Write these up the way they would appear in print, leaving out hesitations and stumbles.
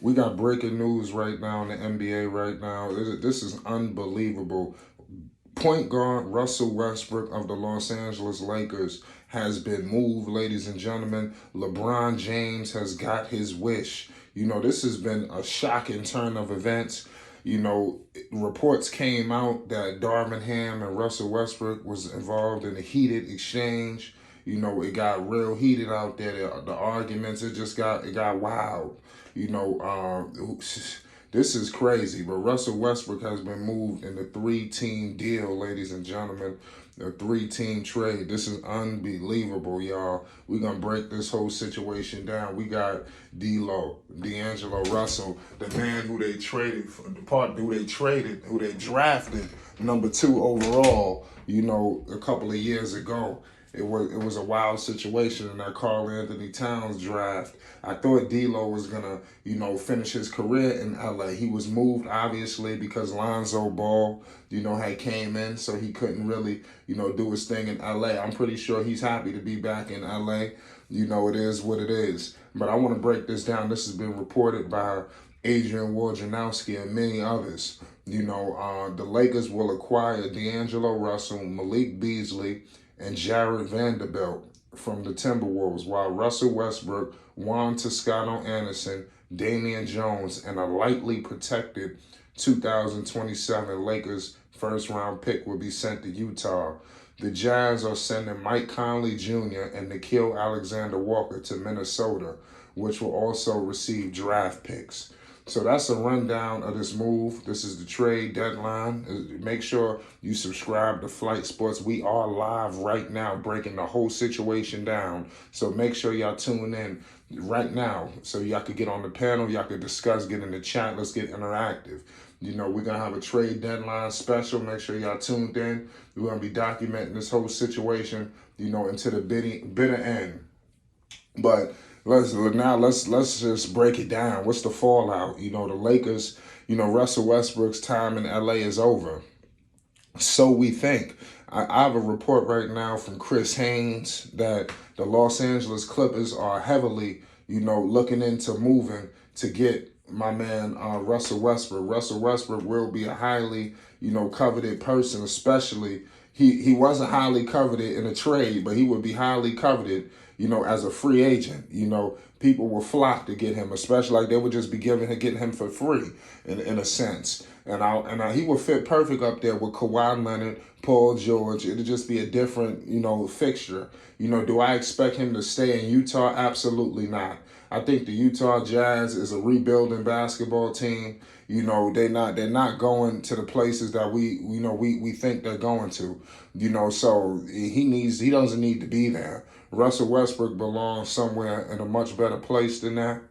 We got breaking news right now in the NBA right now. This is unbelievable. Point guard Russell Westbrook of the Los Angeles Lakers has been moved, ladies and gentlemen. LeBron James has got his wish. This has been a shocking turn of events. Reports came out that Darvin Ham and Russell Westbrook was involved in a heated exchange. It got real heated out there. The arguments, it got wild. This is crazy. But Russell Westbrook has been moved in the three-team deal, ladies and gentlemen. A three-team trade. This is unbelievable, y'all. We're going to break this whole situation down. We got Dangelo Russell, the man who they traded, who they drafted #2 overall, a couple of years ago. It was a wild situation in that Karl Anthony Towns draft. I thought D'Lo was gonna, finish his career in LA. He was moved obviously because Lonzo Ball, had came in, so he couldn't really, do his thing in LA. I'm pretty sure he's happy to be back in LA. It is what it is. But I want to break this down. This has been reported by Adrian Wojnarowski and many others. The Lakers will acquire D'Angelo Russell, Malik Beasley, and Jared Vanderbilt from the Timberwolves, while Russell Westbrook, Juan Toscano Anderson, Damian Jones, and a lightly protected 2027 Lakers first-round pick will be sent to Utah. The Jazz are sending Mike Conley Jr. and Nickeil Alexander-Walker to Minnesota, which will also receive draft picks. So that's a rundown of this move. This is the trade deadline. Make sure you subscribe to Flight Sports. We are live right now, breaking the whole situation down. So make sure y'all tune in right now so y'all could get on the panel. Y'all could discuss, get in the chat. Let's get interactive. We're going to have a trade deadline special. Make sure y'all tuned in. We're going to be documenting this whole situation, into the bitter end. But let's just break it down. What's the fallout? The Lakers, Russell Westbrook's time in LA is over. So we think. I have a report right now from Chris Haynes that the Los Angeles Clippers are heavily, looking into moving to get my man Russell Westbrook. Russell Westbrook will be a highly, coveted person, especially he wasn't highly coveted in a trade, but he would be highly coveted, as a free agent. People will flock to get him, especially like they would just be getting him for free in a sense. And he would fit perfect up there with Kawhi Leonard, Paul George. It'd just be a different, fixture. Do I expect him to stay in Utah? Absolutely not. I think the Utah Jazz is a rebuilding basketball team. They're not going to the places that we think they're going to. So he doesn't need to be there. Russell Westbrook belongs somewhere in a much better place than that.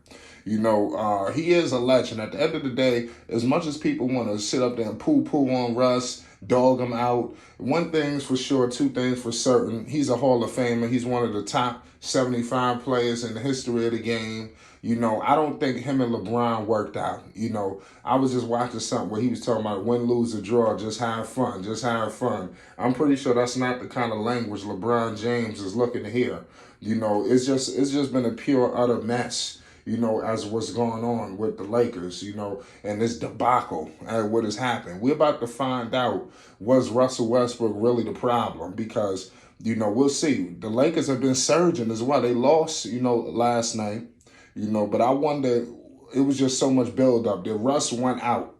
He is a legend. At the end of the day, as much as people want to sit up there and poo-poo on Russ, dog him out, one thing's for sure, two things for certain. He's a Hall of Famer. He's one of the top 75 players in the history of the game. I don't think him and LeBron worked out. I was just watching something where he was talking about win, lose, or draw, just have fun, just have fun. I'm pretty sure that's not the kind of language LeBron James is looking to hear. It's just been a pure, utter mess. As what's going on with the Lakers, and this debacle at what has happened. We're about to find out, was Russell Westbrook really the problem? Because, we'll see. The Lakers have been surging as well. They lost, last night, but I wonder, it was just so much buildup that Russ went out.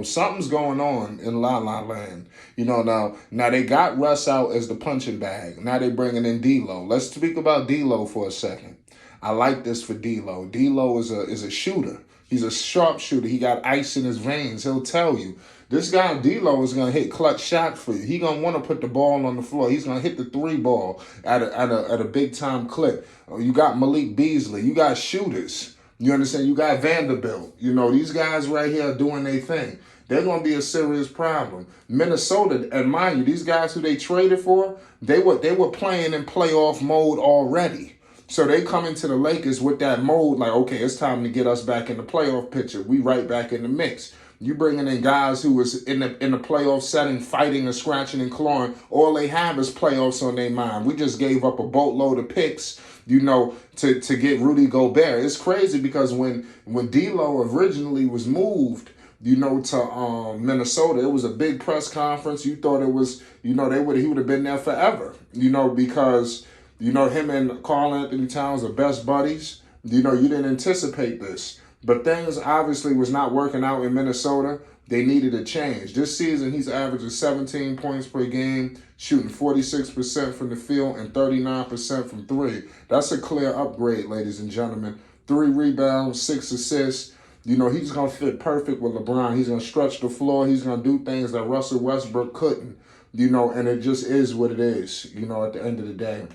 Something's going on in La La Land. Now they got Russ out as the punching bag. Now they bringing in D'Lo. Let's speak about D'Lo for a second. I like this for D'Lo. D'Lo is a shooter. He's a sharpshooter. He got ice in his veins. He'll tell you. This guy D'Lo is gonna hit clutch shot for you. He gonna want to put the ball on the floor. He's gonna hit the three ball at a big time clip. You got Malik Beasley. You got shooters. You understand? You got Vanderbilt. These guys right here are doing their thing. They're going to be a serious problem. Minnesota, and mind you, these guys who they traded for, they were playing in playoff mode already. So they come into the Lakers with that mode like, okay, it's time to get us back in the playoff picture. We right back in the mix. You bringing in guys who was in the playoff setting, fighting and scratching and clawing. All they have is playoffs on their mind. We just gave up a boatload of picks, to get Rudy Gobert. It's crazy because when D'Lo originally was moved, to Minnesota, it was a big press conference. You thought it was, he would have been there forever, because, him and Karl Anthony Towns are best buddies. You didn't anticipate this. But things obviously was not working out in Minnesota. They needed a change. This season, he's averaging 17 points per game, shooting 46% from the field and 39% from three. That's a clear upgrade, ladies and gentlemen. 3 rebounds, 6 assists. He's going to fit perfect with LeBron. He's going to stretch the floor. He's going to do things that Russell Westbrook couldn't, and it just is what it is, at the end of the day.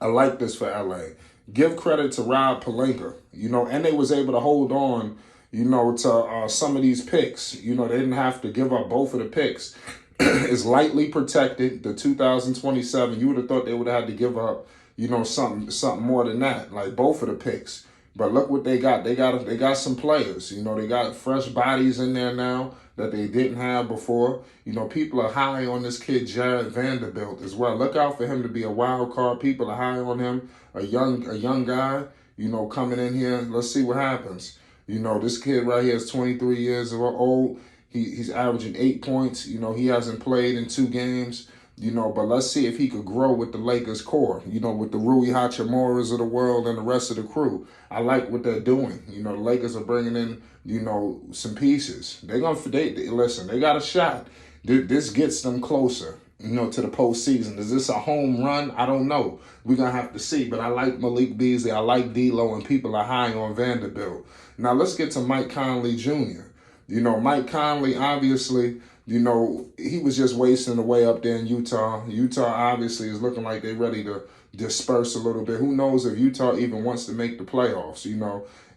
I like this for LA. Give credit to Rob Pelinka, and they was able to hold on, to some of these picks. They didn't have to give up both of the picks. It's lightly protected. The 2027, you would have thought they would have had to give up, something more than that, like both of the picks. But look what they got. They got some players. They got fresh bodies in there now that they didn't have before. People are high on this kid Jared Vanderbilt as well. Look out for him to be a wild card. People are high on him. A young guy, coming in here. Let's see what happens. This kid right here is 23 years old. He's averaging 8 points. He hasn't played in 2 games. But let's see if he could grow with the Lakers core, with the Rui Hachimuras of the world and the rest of the crew. I like what they're doing. The Lakers are bringing in, some pieces. Listen, they got a shot. This gets them closer, to the postseason. Is this a home run? I don't know. We're going to have to see. But I like Malik Beasley. I like D'Lo, and people are high on Vanderbilt. Now, let's get to Mike Conley Jr. Mike Conley, obviously, he was just wasting away up there in Utah. Utah obviously is looking like they're ready to disperse a little bit. Who knows if Utah even wants to make the playoffs,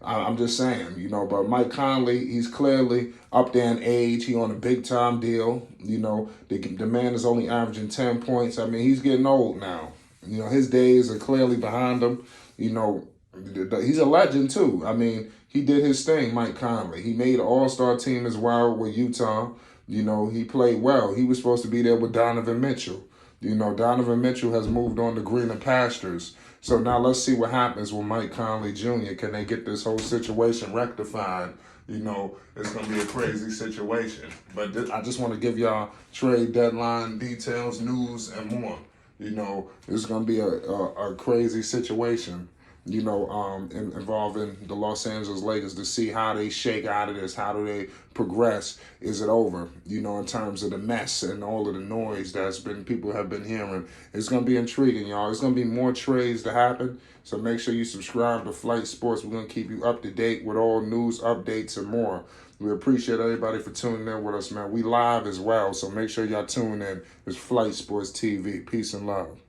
I'm just saying, but Mike Conley, he's clearly up there in age. He on a big-time deal. The man is only averaging 10 points. I mean, he's getting old now. His days are clearly behind him. He's a legend, too. I mean, he did his thing, Mike Conley. He made an all-star team as well with Utah. He played well. He was supposed to be there with Donovan Mitchell. Donovan Mitchell has moved on to greener pastures. So now let's see what happens with Mike Conley Jr. Can they get this whole situation rectified? It's going to be a crazy situation. But I just want to give y'all trade deadline details, news, and more. It's going to be a crazy situation. Involving the Los Angeles Lakers to see how they shake out of this. How do they progress? Is it over? In terms of the mess and all of the noise people have been hearing. It's going to be intriguing, y'all. It's going to be more trades to happen. So make sure you subscribe to Flight Sports. We're going to keep you up to date with all news, updates, and more. We appreciate everybody for tuning in with us, man. We live as well, so make sure y'all tune in. It's Flight Sports TV. Peace and love.